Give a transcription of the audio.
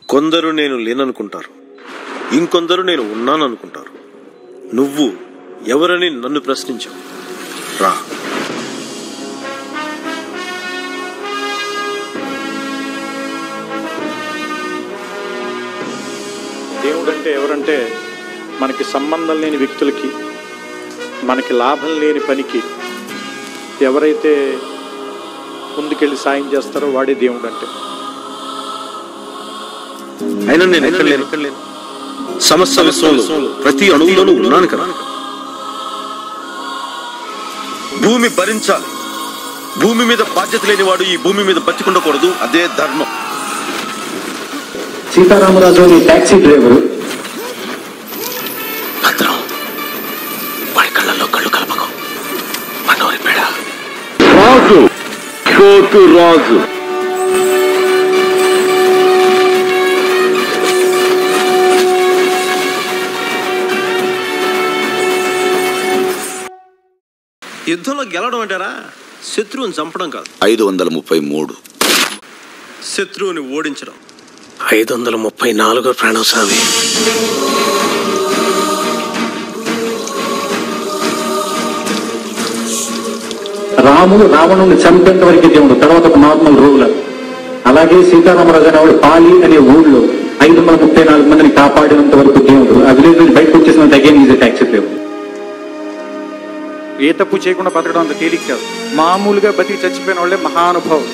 కొందరు నేను లేననుకుంటారు, ఇంకొందరు నేను ఉన్నాననుకుంటారు. నువ్వు ఎవరని నన్ను ప్రశ్నించావు. రా. దేవుడంటే ఎవరంటే మనకి సంబంధం లేని వ్యక్తులకి, మనకి లాభం లేని పనికి ఎవరైతే ముందుకెళ్ళి సాయం చేస్తారో వాడే దేవుడు అంటే. అయినా నేను ఎక్కడ లేను. సమస్త విశ్వంలో ప్రతి అణువులోనూ ఉన్నాను కదా. భూమి భరించాలి. భూమి మీద బాధ్యత లేనివాడు ఈ భూమి మీద బతికుండకూడదు. అదే ధర్మం. సీతారామరాజు అని టాక్సీ డ్రైవరు. భద్రం, వాడి కళ్ళల్లో కళ్ళు కలపకు. మనోరి పేడ రాజు, కోతు రాజు. యుద్ధంలో గెలవడం అంటారా? శత్రువుని చంపడం కాదు. 533. శత్రువుని ఓడించడం. 534 ప్రాణం సామి. రాముడు రావణుని చంపేంత వరకు దేవుడు, తర్వాత ఒక నార్మల్ రూలర్. అలాగే సీతారామరాజు అనేవాడు పాలి అనే ఊళ్ళో 534 మందిని కాపాడినంత వరకు దేవుడు. ఆ విలేజ్ నుంచి బయటకు వచ్చేసినంత అగైన్ ఈజ్ ట్యాక్సీ డ్రైవర్. ఏ తప్పు చేయకుండా బతకడం అంత తేలిక కాదు. మామూలుగా బతికి చచ్చిపోయిన వాళ్ళే మహానుభావులు.